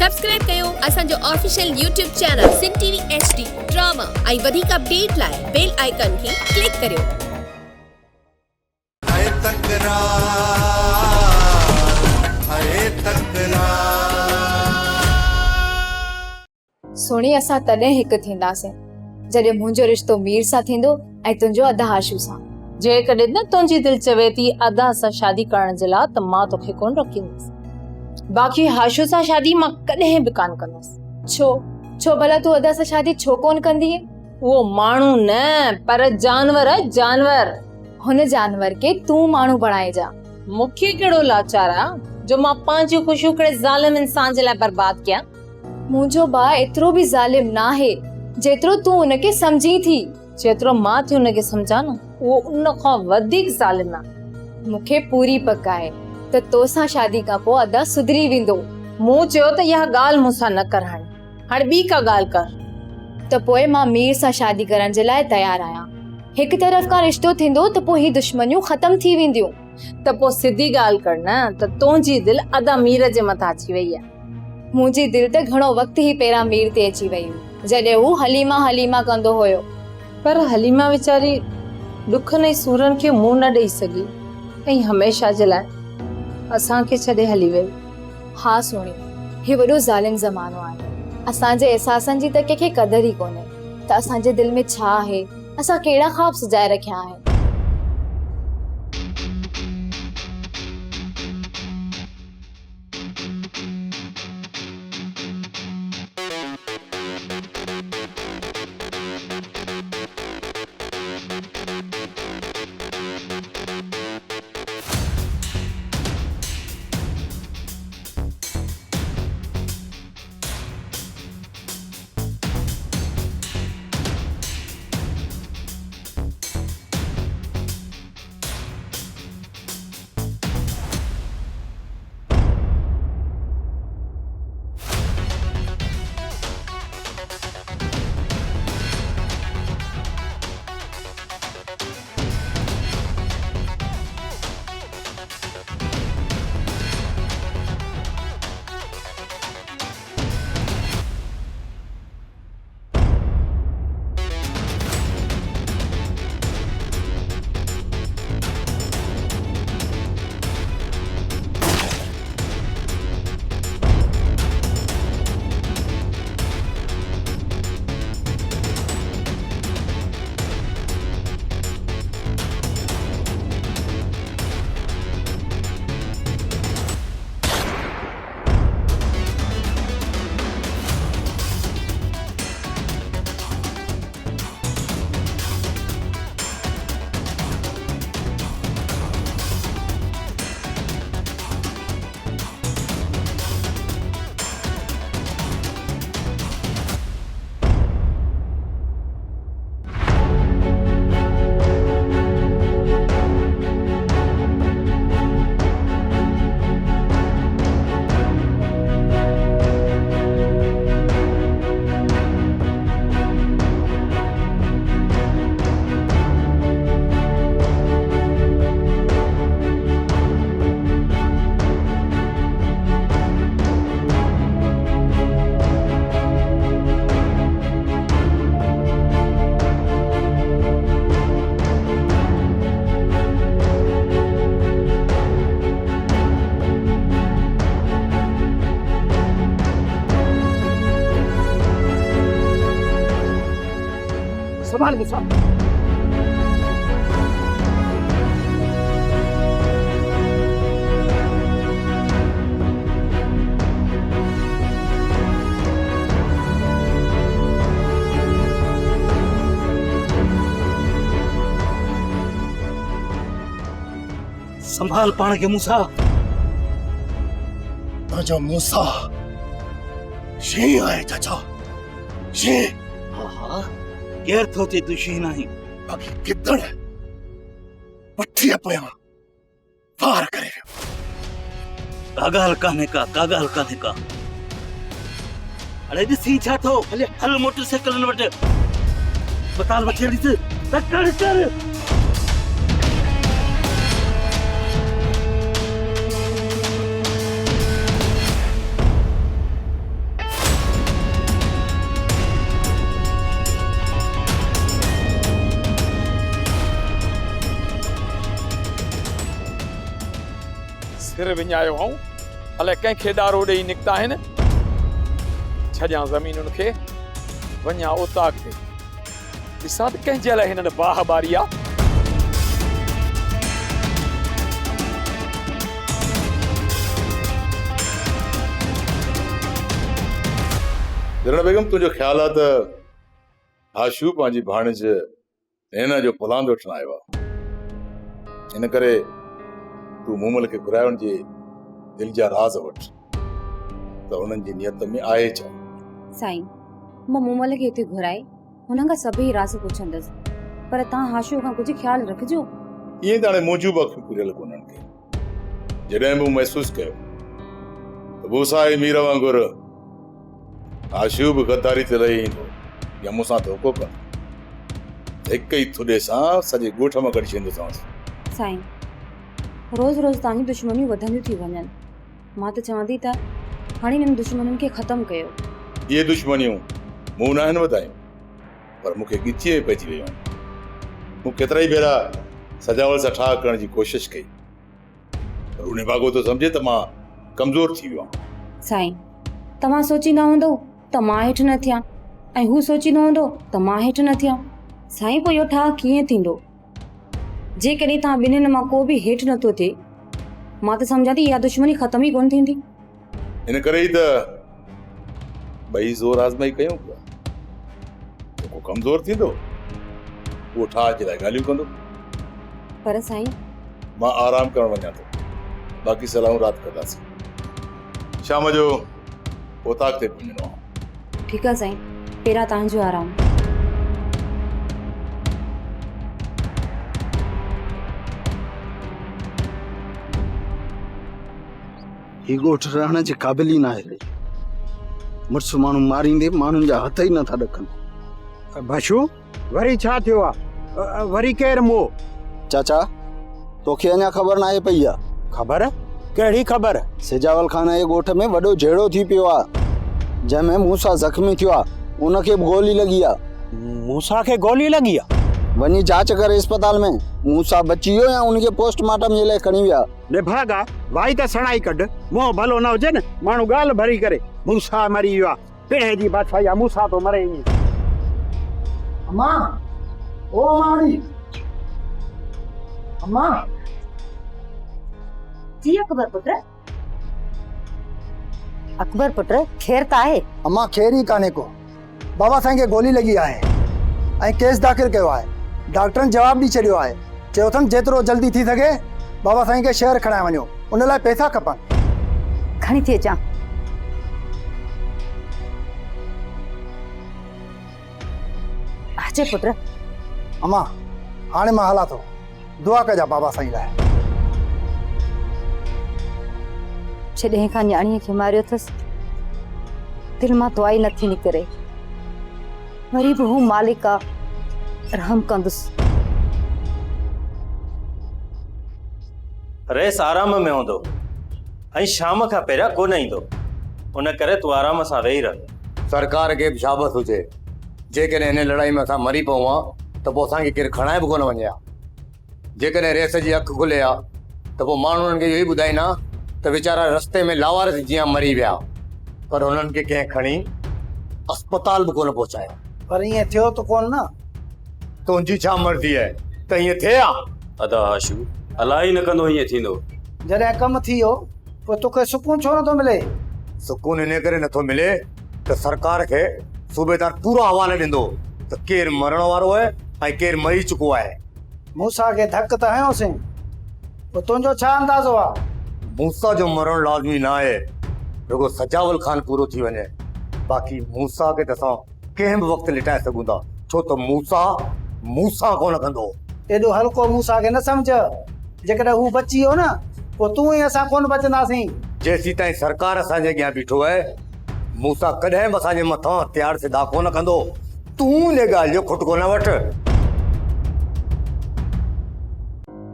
Subscribe कयो असांजो official YouTube channel सिन TV HD drama ऐं वधीक अपडेट लाइ बेल आइकन खे क्लिक करियो। सोणी असां तॾहिं हिकु थींदासीं जॾहिं मुंहिंजो रिश्तो मीर सां थींदो ऐं तुंहिंजो अदा आशू सां। जेकॾहिं न तुंहिंजी दिलि चवे थी अदा सां शादी करण जे लाइ त मां तोखे कोन रोकींदसि। बाक़ी हाशू सां शादी मां कॾहिं बि कान कंदसि। छो भला तूं अदा सां शादी छो कोन कंदी? उहो माण्हू न पर जानवर आहे, जानवर। हुन जानवर खे तूं माण्हू बणाइजा। मूंखे कहिड़ो लाचार आहे जो मां पंहिंजूं ख़ुशियूं कहिड़े ज़ालिम इंसान जे लाइ बर्बाद कयां। मुंहिंजो भाउ एतिरो बि ज़ालिम न आहे जेतिरो तूं उनखे सम्झी थी। जेतिरो मां थी उनखे सम्झां न उहो उन खां वधीक ज़ालिम आहे। मूंखे पूरी पक आहे त तोसां शादी खां पोइ अदा सुधरी वेंदो। मूं चयो त इहा ॻाल्हि मूंसां न कर। हाणे ॿी का ॻाल्हि कर। त पोइ मां मीर सां शादी करण जे लाइ तयार आहियां। हिकु तरफ़ खां रिश्तो थींदो त पोइ ही दुश्मनियूं ख़तम थी वेंदियूं। त पोइ सिधी ॻाल्हि कर न त तुंहिंजी दिलि अदा मीर जे मथां अची वई आहे। मुंहिंजी दिलि त घणो वक़्तु ई पहिरां मीर ते अची वई जॾहिं हू हलीमा कंदो हुयो। पर हलीमा वीचारी ॾुखनि ऐं सूरनि खे मुंहुं न ॾेई सघी ऐं हमेशह जे लाइ असांखे छॾे हली वई। हा सोणी, ही वॾो ज़ालिम ज़मानो आहे। असांजे एहसासनि जी त कंहिंखे क़दर ई कोन्हे त असांजे दिलि में छा आहे, असां कहिड़ा ख़्वाब सजाए रखिया आहिनि। संभाल के साथ संभाल पाण के मूसा। जो मूसा शी आए चाचा शी। हाँ केर थो थे दुशी नहीं बाकी किदड़ पट्टी पया वार करे कागाल काने का अरे दी छा थो हल मोटरसाइकिल न वट बताल वठी हली टक्कर कर। सिर विञायो हूं अलाए कंहिंखे ॾारो ॾेई निकिता आहिनि छॾियां ज़मीनुनि खे वञा उताक ते ॾिसां त कंहिंजे लाइ हिननि बाह बारी आहे जरण बेगम तुंहिंजो ख्याल आहे त आशू पंहिंजी भाणेज नैना जो प्लान वठण आयो आहे इन करे तूं मूमल खे घुराए हुनजे दिलि जा राज़ वठ त हुननि जी नियत में आहे छा। साईं मां मूमल खे हिते घुराए हुन खां सभई राज़ पुछंदसि पर तव्हां हाशू खां कुझु ख़्यालु रखिजो। ईअं त हाणे मुंहिंजूं बि अखियूं खुलियल कोन्हनि खे जॾहिं मूं महसूसु कयो त मूंसां ई मीर वांगुरु आशू बि गद्दारी ते रही ईंदो या मूंसां धोखो कंदो हिक ई थुॾे सां सॼे ॻोठ मां कढी छॾींदोसांसि। साईं रोज़ रोज़ तव्हांजी दुश्मनियूं वधंदियूं थी वञनि मां त चवां थी त हाणे हिननि दुश्मनियुनि खे ख़तमु कयो। इहे दुश्मनियूं मूं न आहिनि वधायूं पर मूंखे ॻिचीअ में पइजी वियूं आहिनि। मूं केतिरा ई भेरा सजावल सां ठाह करण जी कोशिशि कई पर उन भाॻो तो सम्झे त मां कमज़ोर थी वियो आहियां। साईं तव्हां सोचींदा हूंदो त मां हेठि न थियां ऐं हू सोचींदो हूंदो त मां हेठि न थियां। साईं पोइ इहो ठाह कीअं थींदो जेकॾहिं तव्हां ॿिन्हिनि मां को बि हेठि नथो थिए मां त सम्झां थी इहा दुश्मनी ख़तम ई कोन थींदी। इन करे ई त ॿई ज़ोर आज़माई कयूं पिया जेको कमज़ोर थींदो उहो ठाह जे लाइ ॻाल्हियूं कंदो। पर साईं मां आराम करण वञा थो बाक़ी सलाहूं राति कंदासीं शाम जो उताक ते पहुचणो आहे। ठीकु आहे साईं पहिरां तव्हांजो आराम। ही ॻोठ रहण जे क़ाबिल ई न आहे। मुड़ुसु माण्हू मारींदे माण्हुनि जा हथ ई नथा ॾकनि। भाषू वरी छा थियो आहे वरी केरु मो चाचा तोखे अञा ख़बर न आहे पई आहे। ख़बर कहिड़ी ख़बर? सिजावल खान जे ॻोठ में वॾो झेड़ो थी पियो आहे जंहिंमें मूसा ज़ख़्मी थियो आहे उनखे बि गोली लॻी आहे। मूसा खे गोली लॻी आहे? वञी जांच करे अस्पताल में मूसा बची वियो या उनखे पोस्टमार्टम जे लाइ खणी विया। ने भागा वाई त सणाई कढ मुंहुं भलो न हुजे न माण्हू ॻाल्हि भरी करे मूसा मरी वियो आहे पिणे जी बादशाही आहे मूसा तो मरे ई। अम्मा ओ माड़ी अम्मा जी अकबर पुत्र। अकबर पुत्र खैर त आहे? अम्मा खैर ई कान्हे को बाबा साईं खे गोली लॻी आहे ऐं केस दाख़िल कयो आहे। डॉक्टरनि जवाब ॾेई छॾियो आहे चयो अथनि जेतिरो जल्दी थी सघे बाबा साईं खे शहर खणाए वञो उन लाइ पैसा खपनि। खणी थी अचां। अचे पुत्र। अम्मा हाणे मां हलां थो दुआ कजा बाबा साईं लाइ। जॾहिं खां न्याणीअ खे मारियो अथसि दिलि मां दुआ ई नथी निकिरे वरी बि हू मालिक आहे रहम कंदुसि। रेस आराम में हूंदो ऐं शाम खां पहिरियां कोन ईंदो उन करे तूं आराम सां वेही रह। सरकार खे बि शाबत हुजे जेकॾहिं हिन लड़ाई में असां मरी पऊं हा त पोइ असांखे केरु खणाए बि कोन वञे हा। जेकॾहिं रेस जी अखि खुले हा त पोइ माण्हू हुननि खे इहो ई ॿुधाईंदा त वीचारा रस्ते में लावारिस जीअं मरी विया पर हुननि खे कंहिं खणी अस्पताल बि कोन पहुचायो। पर ईअं थियो त कोन न। तुंहिंजी छा मर्ज़ी आहे त ईअं थिए हा? अदा हाशू अलाही न कंदो ईअं थींदो। जॾहिं कमु थी वियो पोइ तोखे सुकून छो नथो मिले? सुकून इन करे नथो मिले त सरकार खे सूबेदार पूरो हवाले ॾींदो त केरु मरण वारो आहे ऐं केरु मरी चुको आहे। मूसा खे धक त हयोसीं पोइ तुंहिंजो छा अंदाज़ो आहे? मूसा जो मरण लाज़मी न आहे रुगो सजावल खान पूरो थी वञे बाक़ी मूसा खे त असां कंहिं बि वक़्तु लिटाए सघूं था छो त मूसा कोन कंदो। एॾो हल्को मूसा खे न सम्झ जेकॾहिं हू बची वियो न पोइ तूं ई असां कोन बचंदासीं। जेसीं ताईं सरकार असांजे अॻियां बीठो आहे मूसा कॾहिं बि असांजे मथां हथियार सिधा कोन कंदो। तूं इन ॻाल्हि जो खुटको न वठ।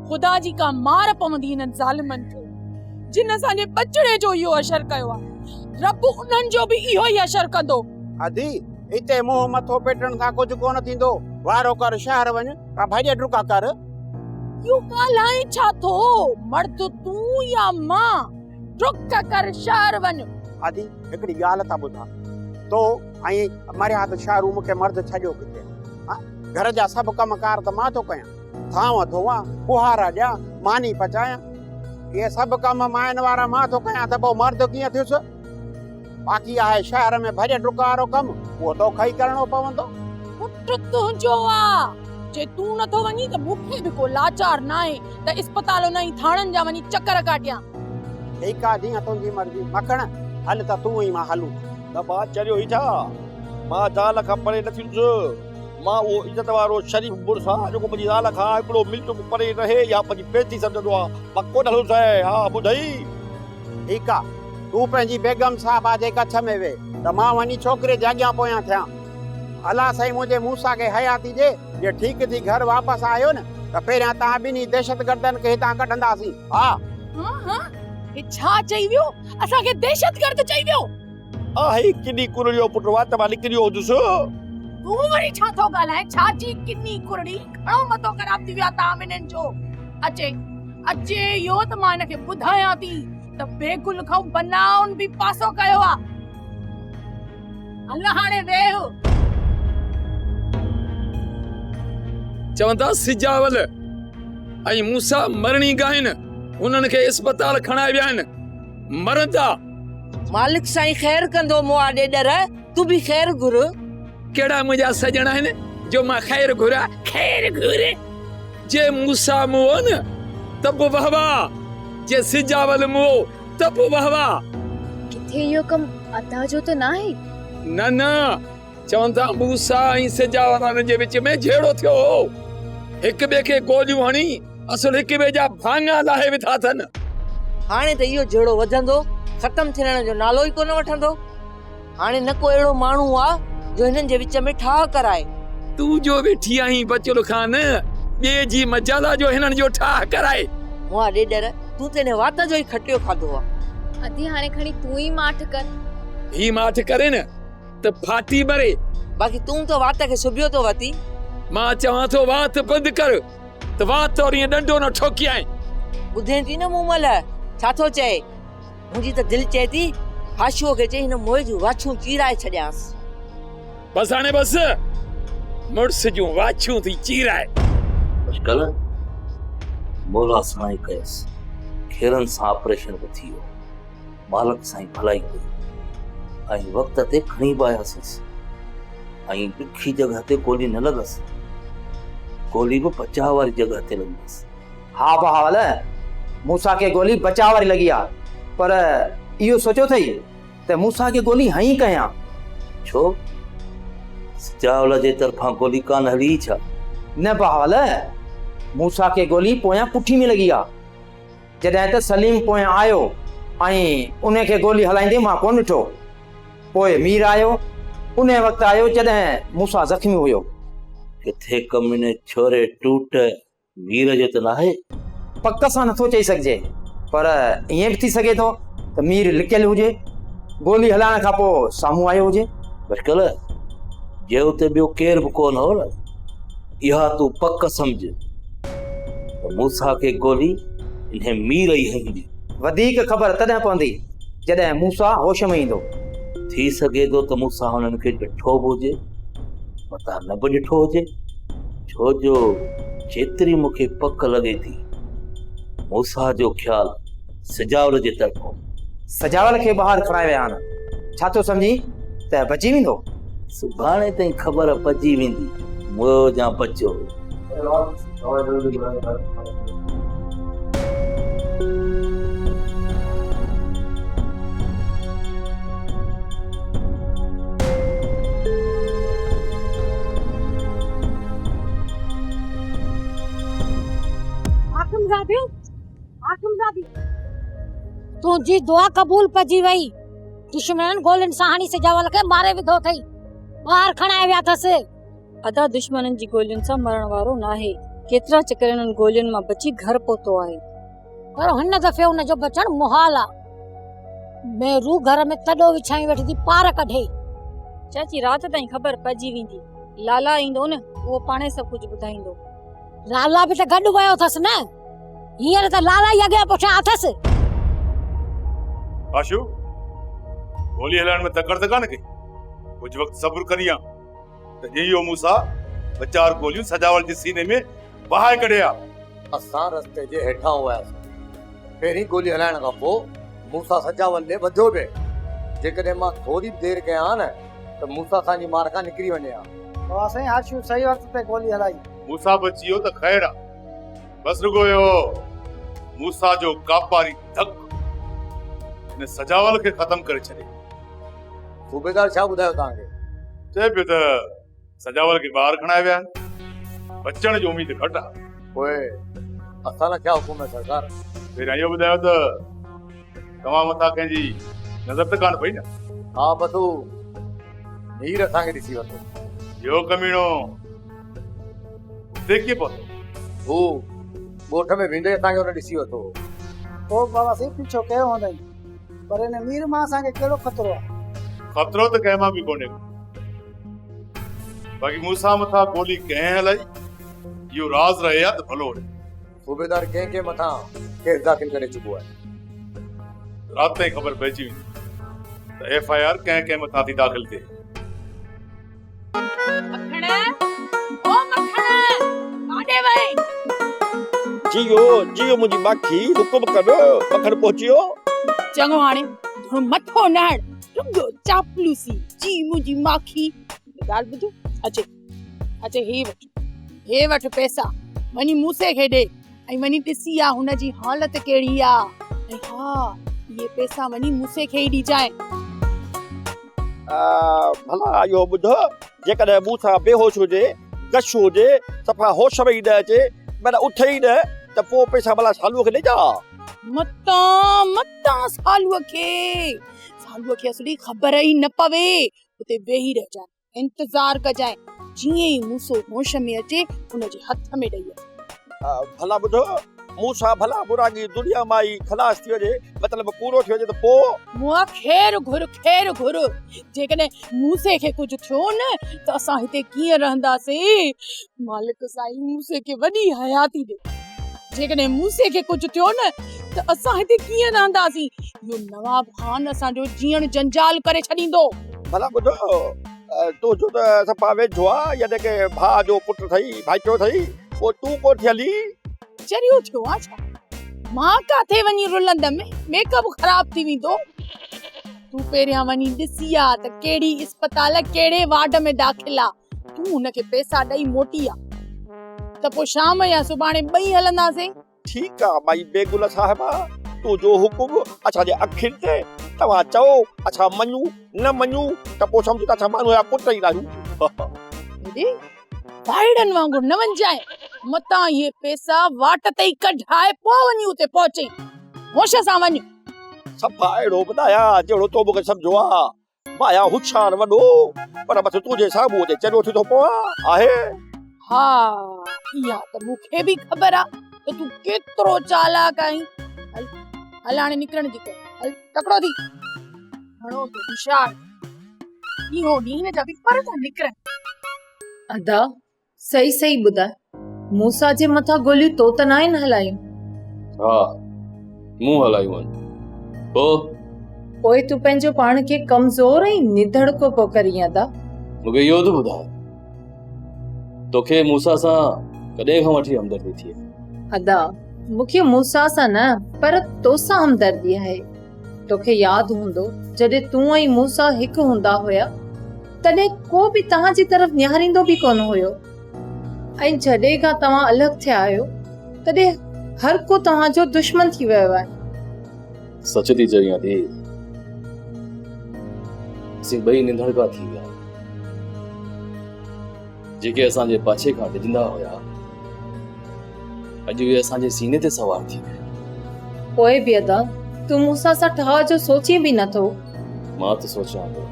खुदा जी का मार पवंदी हिननि ज़ालिमनि खे जिन असांजे बचड़े जो इहो असर कयो आहे रब उन्हनि जो बि इहो ई असर कंदो। आदि इते मुंहुं मथो पेटण सां कुझु कोन थींदो। वारो कर शहर वञ का भाॼी डुका कर। इहो ॻाल्हाए छा थो? मर्द तूं तू या मां डुक कर शहर वञ। आदि हिकिड़ी ॻाल्हि था ॿुधां तो ऐं मरिया त शहरु मूंखे मर्द छॾियो किथे घर जा सभु कमकार त मां थो कयां थांव धोवां कुहारा ॾियां मानी पचायां इहे सभु कम माइनि वारा मां थो कयां त पोइ मर्द कीअं थियुसि बाक़ी आहे शहर में भॼ डुक वारो कमु उहो तोखे ई करिणो पवंदो। पुट तुंहिंजो आ जे तू नथो वञी त मूंखे बि को लाचार न आहे त इस्पताल उन थाणनि जा वञी चक्कर काटियां। ठीकु आहे जीअं तुंहिंजी मर्ज़ी मखण हल त तूं ई मां हलूं न मां चरियो ई छा मां ज़ाल खां परे न थींदुसि मां उहो इज़त वारो शरीफ़ मुड़ुस आहे जेको मुंहिंजी ज़ाल खां हिकिड़ो मिंट परे रहे या पंहिंजी बेइज़ती सम्झंदो आहे मां कोन हलंदुसि। हा ॿुधई ठीकु आहे तूं पंहिंजी बेगम साहिबा जे कच्छ में वे त मां वञी छोकिरे जे अॻियां पोयां थियां। अलाह साईं मुंहिंजे मूसा खे हयाती ॾे जे ठीकु थी घर वापसि आयो न त पहिरियां तव्हां ॿिन्ही दहशतगर्दनि खे हितां कढंदासीं। हा हे छा चई वियो असांखे दहशतगर्द चई वियो आहे किनी कुरड़ियो पुटु वा त मां निकिरियो हुजुसि। तू वरी छा थो ॻाल्हाए छा जी किनी कुरड़ी खणो मतो ख़राब थी विया तव्हां ॿिन्हिनि जो। अचे इहो त मां हिनखे ॿुधायां थी त बेगुल खां बनाउन बि पासो कयो आहे। हल हाणे वेह चवंदा सिजावल ऐं मूसा मरणी गाइन उन्हनि खे इस्पताल खणाए विया आहिनि मरंदा। मालिक साईं ख़ैर कंदो मुआ ॾेडर तू बि ख़ैर घुर। कहिड़ा मुंहिंजा सजण आहिनि जो मां ख़ैर घुरा ख़ैर घुर जे मूसा मुओ न त बि वाहवा जे सिजावल मुओ त बि वाहवा। किथे इहो कम अदा जो त न आहे? न चवंदा मूसा ऐं सिजावल जे विच में झेड़ो थियो हिक ॿिए खे गोलियूं हणी असुल हिक ॿिए जा भाङा लाहे विधा अथनि। हाणे त इहो झेड़ो वधंदो ख़तम थियण जो नालो ई कोन वठंदो। हाणे न को अहिड़ो माण्हू आहे जो हिननि जे विच में ठाह कराए। तू जो वेठी आहीं बचुल खान ॿिए जी मजाला जो हिननि जो ठाह कराए। मुआ ॾेडर तू त हिन वात जो ई खटियो खाधो आहे। अदी हाणे खणी तू ई माठ कर। ही माठ करे न त फाटी मरे। बाक़ी तू त वात खे सुबियो तो वती। मां चवां थो वात बंदि कर त वात और ईअं डंडो न ठोकी आहीं। ॿुधे थी न मूं महिल छा थो चए मुंहिंजी त दिलि चए थी हाशुओ खे चई हिन मोए जूं वाछूं चीराए छॾियांसि। बस हाणे बस मुड़स जूं वाछूं थी चीराए। कल मोला साईं कयसि खेरनि सां ऑपरेशन बि थी वियो मालिक साईं भलाई कई ऐं वक़्त ते खणी बि आयासीं ऐं ॾुखी जॻह ते गोली न लॻसि गोली बि बचाव वारी जॻह ते लॻसि। हा भावल मूसा खे गोली बचाव वारी लॻी आहे पर इहो सोचियो अथई त मूसा खे गोली हई कयां छो सिजावल जे तरफ़ां गोली कान हली छा? न भावल मूसा खे गोली पोयां पुठी में लॻी आहे जॾहिं त सलीम पोयां आयो ऐं उन खे गोली हलाईंदे मां कोन ॾिठो पोइ मीर आयो उन वक़्तु आयो जॾहिं मूसा ज़ख़्मी हुयो। किथे कमीने छोरे टूट मीर जो त नाहे? पक सां नथो चई सघिजे पर ईअं बि थी सघे थो त मीर लिकियल हुजे गोली हलाइण खां पोइ साम्हूं आयो हुजे। बशकल जे उते ॿियो केर बि कोन हो न इहा तूं पक सम्झ त मूसा खे गोली इन्हे मीर ई हईंदी। वधीक ख़बर तॾहिं पवंदी जॾहिं मूसा होश में ईंदो। थी सघे थो त मूसा हुननि खे ॾिठो बि हुजे मता न बि ॾिठो हुजे छो जो जेतिरी मूंखे पक लॻे थी मूसा जो ख़्यालु सिजावल जे तरफ़ों। सजावल खे ॿाहिरि खणाए विया आहिनि छा थो सम्झी त बची वेंदो? सुभाणे ताईं ख़बर पइजी वेंदी मुओ या बचो। तुझी दुआ कबूल पजी वई दुश्मन गोलिन साहनी से जवल के मारे विधो थई बाहर खणाए विया थसे। अदा दुश्मनन जी गोलियुनि सां मरण वारो नाहे केतिरा चकर इन्हनि गोलियुनि मां बची घर पहुतो आहे पर हिन दफ़े उन जो बचण मुहाल आ। मैं रू घर में तडो विछाई वेठी थी पार कढे। चाची रात ताईं ख़बर पजी वेंदी लाला ईंदो न उहो पाणे सभु कुझु ॿुधाईंदो। लाला बि त गॾु वियो थस न हींअर त लाला ई अॻियां पुठियां अथसि। आशू गोली हलाइण में तकड़ त कान कई, कुछ वक्त सब्र करिया त इहो मूसा 4 गोलियूं सजावल जे सीने में बहाए कढिया। असां रस्ते जे हेठां हुआसीं, पहिरीं गोली हलाइण खां पोइ मूसा सजावल ॾे वधियो बि। जेकॾहिं मां थोरी देरि कयां न त मूसा असांजी मार खां निकिरी वञे हा। बाबा साईं हाशिम सही वक्त ते गोली हलाई। मूसा बची वियो त ख़ैर आहे, बस रुगो यो मूसा जो कापारी धक हिन सजावल खे ख़तम करे छॾे। सूबेदार छा ॿुधायो तव्हांखे? चए पियो त सजावल खे ॿाहिरि खणाए विया आहिनि, बचण जी उम्मीद घटि आहे। पोइ असां लाइ छा हुकुम आहे सरकार? फिर इहो ॿुधायो त तव्हां मथां कंहिंजी नज़र त कान पई न? हा बसू हीर असांखे ॾिसी वरितो। इहो कमीणो देखिए पहुतो, हू ॻोठ में वेंदे असांखे हुन ॾिसी वरितो। पोइ बाबा साईं पीछो कयो हूंदई, पर हिन मीर मां असांखे कहिड़ो ख़तरो आहे? ख़तरो त कंहिं मां बि कोन्हे, बाक़ी मूसा मथां गोली कंहिं हलाई इहो राज़ रहे हा त भलो रहे। सूबेदार कंहिं मथां केस दाख़िल करे चुको आहे। राति ताईं ख़बर पइजी वेंदी त FIR कंहिं मथां थी दाख़िल थिए। मखण ओ मखण काॾे वई? जियो मुंहिंजी माखी हुकुम कर। मखण पहुचियो चङो हाणे थोरो मथो न हण, रुगो चापलूसी जी मुंहिंजी माखी। ॻाल्हि ॿुधो, अचे हे वठ पैसा, वञी मूसे खे ॾे ऐं वञी ॾिसी आ हुनजी हालत कहिड़ी आ। ऐं हा ये पैसा वञी मूसे खे ई ॾिजाए। भला इहो ॿुध, जेकॾहिं मूसा बेहोश हुजे, गश हुजे, सफ़ा होश में ई न अचे, माना उथे ई न, त पोइ पैसा भला सालूअ खे ॾिजा। मता सालूअ खे असली ख़बर ई न पवे। उते वेही रहिजाए, इंतज़ार कजाए, जीअं ई मूसो होश में अचे हुनजे हथ में ॾेई। भला ॿुध, मूसा भला बुरागी दुनिया मां ई खलास थी वञे, मतलब पूरो थी वञे त पोइ मुआ खैर घुर। जेकॾहिं मूसे खे कुझु थियो न त असां हिते कीअं रहंदासीं? मालिक साईं मूसे खे वॾी हयाती ॾे। जेकॾहिं मूसे खे कुझु थियो न त असां हिते कीअं रहंदासीं? इहो नवाब खान असांजो जीअण जंजाल करे छॾींदो। भला ॿुध, तूं जो त सफ़ा वेझो आहे, यानी के भाउ जो पुटु ठही, भाइटियो ठही, पोइ तूं कोठि हली चरियो थियो आहे छा? मां काथे वञी रुलंदमि? मेकअप ख़राब थी वेंदो। तूं पहिरियां वञी ॾिसी आ त कहिड़ी अस्पताल कहिड़े वार्ड में दाख़िल आहे। तूं हुनखे पैसा ॾेई मोटी आ त पोइ शाम या सुभाणे ॿई हलंदासीं। ठीकु आहे माई बेगुल साहिबा, तूं जो हुकुम असांजे अखियुनि ते। तव्हां चओ असां मञूं, न मञूं त पोइ सम्झो त असां माण्हू जा पुट ई आहियूं। भाईड़नि वांगुरु न वञजाए, मतां इहे पैसा वाट ते ई कढाए पोइ वञी उते पहुचे। होश सां वञ। सफ़ा अहिड़ो ॿुधाया जहिड़ो तो मूंखे सम्झो आहे। माया होशियार वॾो, पर बसि तुंहिंजे साम्हूं ते चरियो थी थो पवां आहे। हा, इहा त मूंखे बि ख़बर आहे त तूं केतिरो चालाक आहीं। हल हाणे निकिरण जी कर, हल तकड़ो थी। घणो तो होशियार, इहो ॾींहं जा बि पर था निकिरनि। अदा सही ॿुधाए, मूसा जे मथां गोलियूं तो त नाहिनि हलायूं? हा, मूं हलायूं आहिनि। पोइ तूं पंहिंजो पाण खे कमज़ोर ऐं निधड़को पोइ करीं अदा। मूंखे इहो त ॿुधाए, तोखे मूसा सां कॾहिं खां वठी हमदर्दी थी? अदा, मूंखे मूसा सां न, पर तोसां हमदर्दी आहे। तोखे यादि हूंदो जॾहिं तूं ऐं मूसा हिकु हूंदा हुया, तॾहिं को बि तव्हांजी तरफ़ निहारींदो बि कोन हुयो, ऐं जॾहिं खां तव्हां अलॻि थिया आहियो तॾहिं हर को तव्हांजो दुश्मन थी वियो आहे। सच थी चई आंटी, असीं ॿई निंधड़का थी विया। जेके असांजे पाछे खां डिॼंदा हुया, अॼु उहे असांजे सीने ते सवार थी विया। पोइ बि अदा, तूं मूसा सां ठहा जो सोची बि नथो। मां त सोचां थो,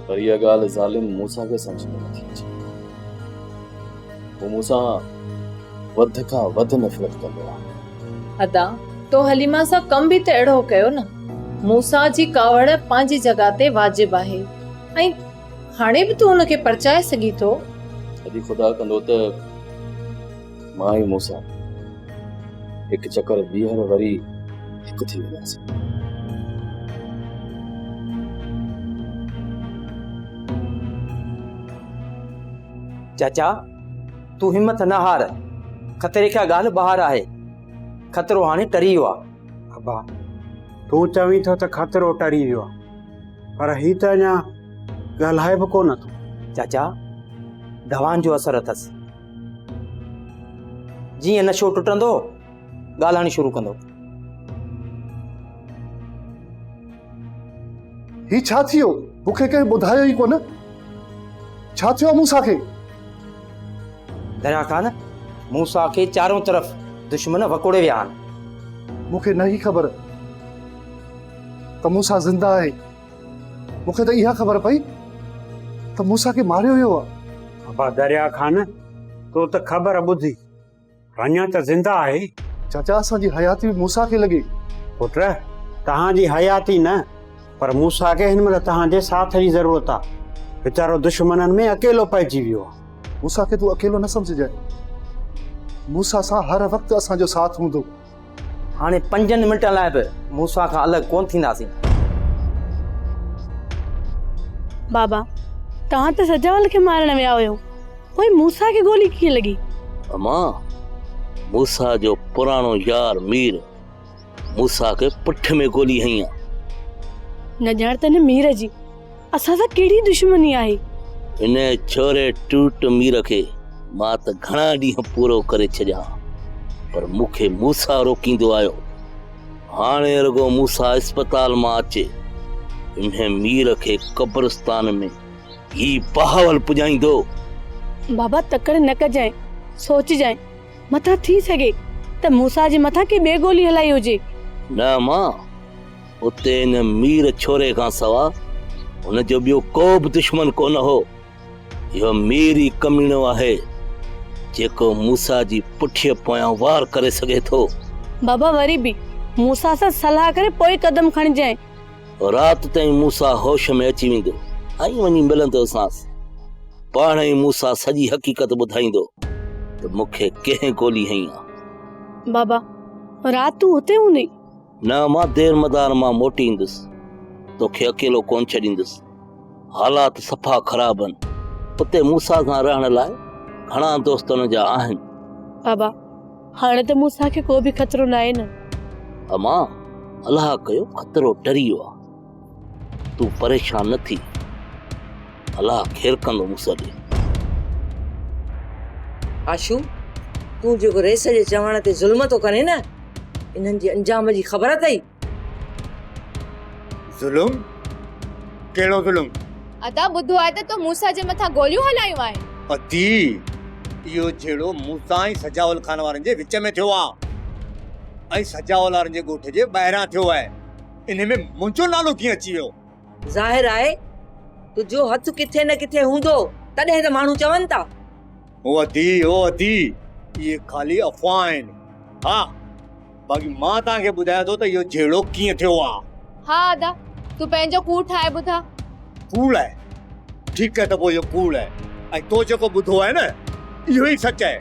पर इहा ॻाल्हि ज़ालिम मूसा खे सम्झ में नथी अचे। वो मूसा वध खां वध नफ़रत कंदो आहे। अदा, तो हलीमा सां कम बि त अहिड़ो कयो न। मूसा जी कावड़ पंहिंजी जॻह ते वाजिब आहे, ऐं हाणे बि तूं हुनखे परचाए सघी थो। यदि ख़ुदा कंदो त मां ई मूसा हिकु चकर ॿीहर वरी हिकु थी वेंदासीं। चाचा तू हिम्मत न हार, खतरे खां ॻाल्हि ॿाहिरि आहे, खतरो हाणे टरी वियो आहे। अबा तूं चवीं थो त खतरो टरी वियो आहे, पर ही त अञा ॻाल्हाए बि कोन थो। चाचा दवाउनि जो असरु अथसि, जीअं नशो टुटंदो ॻाल्हाइण शुरू कंदो। ही छा थियो? मूंखे कंहिं ॿुधायो ई कोन। छा थियो मूंसां खे? दरिया ख़ान, मूसा खे चारों तरफ़ दुश्मन वकोड़े विया आहिनि। मूंखे न ई ख़बर त मूसा ज़िंदा आहे। मूंखे त इहा ख़बर पई त मूसा खे मारियो वियो आहे। अबा दरिया ख़ान, तो त ख़बर ॿुधी, अञा त ज़िंदा आहे। चाचा असांजी हयाती मूसा खे लॻी। पुट तव्हांजी हयाती न, पर मूसा खे हिन महिल तव्हांजे साथ जी ज़रूरत आहे। वीचारो दुश्मननि में अकेलो पइजी वियो आहे। मूसा खे तूं अकेलो न समझजाए, मूसा सां हर वक़्तु असांजो साथ हूंदो। हाणे 5 मिंट लाइ बि मूसा खां अलॻि कोन थींदासीं। बाबा तव्हां त सजावल खे मारण विया हुयो, पोइ मूसा खे गोली कीअं लॻी? अम्मा, मूसा जो पुराणो यार मीर मूसा खे पुठ में गोली हई आहे। न ॼाण त न मीर जी असां सां कहिड़ी दुश्मनी आहे। इन छोरे टूट मीर खे मां त घणा ॾींहं पूरो करे छॾिया, पर मूंखे मूसा रोकींदो आयो। हाणे रुगो मूसा अस्पताल मां अचे, इन मीर खे कब्रिस्तान में ही बहावल पुॼाईंदो। बाबा तकड़ न कजाए, सोचजाए, मथां थी सघे त मूसा जे मथां के ॿिए गोली हलाई हुजे। न मां, उते इन मीर छोरे खां सवा हुन जो ॿियो को बि दुश्मन कोन हो। इहो मीर ई कमीणो आहे जेको मूसा जी पुठीअ पोयां वार करे सघे थो। बाबा वरी बि मूसा सां सलाह करे पोइ कदम खणजाए। रात ताईं मूसा होश में अची वेंदो ऐं वञी मिलंदो सांस। पाण ई मूसा सॼी हक़ीक़त ॿुधाईंदो त मूंखे कंहिं गोली हई आहे। बाबा रात तूं हुते हूंदी? न, मां देर मदार मां मोटी ईंदुसि, तोखे अकेलो कोन छॾींदुसि। हालात सफ़ा ख़राब आहिनि। उते मूसा सां रहण लाइ घणा दोस्त हुन जा आहिनि। बाबा हाणे त मूसा खे को बि खतरो न आहे न। अम्मा, अलाह कयो खतरो टरी वियो आहे। तूं परेशान न थी, अलाह ख़ैर कंदो मूंसां ॾे। आशू, तूं जेको रेस जे चवण ते ज़ुल्म तो करे न, इन्हनि जे अंजाम जी ख़बर अथई? ज़ुल्म? कहिड़ो ज़ुल्म? अदा ॿुधो आहे त तो मूसा जे मथां गोलियूं हलायूं आहिनि। अदी, इहो जहिड़ो मूसा ऐं सजावल खान वारनि जे विच में थियो आहे ऐं सजावल वारनि जे ॻोठ जे ॿाहिरां थियो आहे। इन में मुंहिंजो नालो कीअं अची वियो? ज़ाहिर आहे तुंहिंजो हथ किथे न किथे हूंदो, तॾहिं त माण्हू चवनि था। ओ अदी, इहे ख़ाली अफ़वाह आहिनि। हा, बाक़ी मां तव्हांखे ॿुधायां थो त इहो जहिड़ो कीअं थियो आहे। हा अदा, तूं पंहिंजो कूड़ ठाहे ॿुधा। कूड़ आहे? ठीकु आहे त पोइ इहो कूड़ आहे, ऐं तो जेको ॿुधो आहे न इहो ई सच आहे।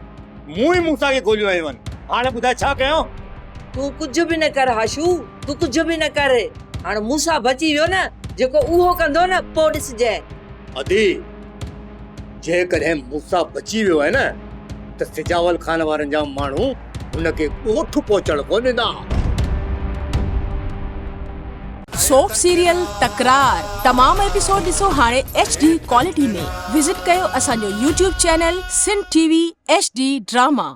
मूं ई मूसा खे गोलियूं हयूं आहिनि। हाणे ॿुधाए छा कयूं? तूं कुझु बि न कर हाशू, तूं कुझु बि न कर। हाणे मूसा बची वियो न, जेको उहो कंदो न पोइ ॾिसजांइ। अदी, जेकॾहिं मूसा बची वियो आहे न त सजावल खान वारनि जा माण्हू हुनखे ॻोठ पहुचण कोन ॾींदा। सोप सीरियल तकरार तमाम एपिसोड ॾिसो हाणे HD क्वालिटी में। विजिट कयो असांजो YouTube channel Sindh TV HD drama.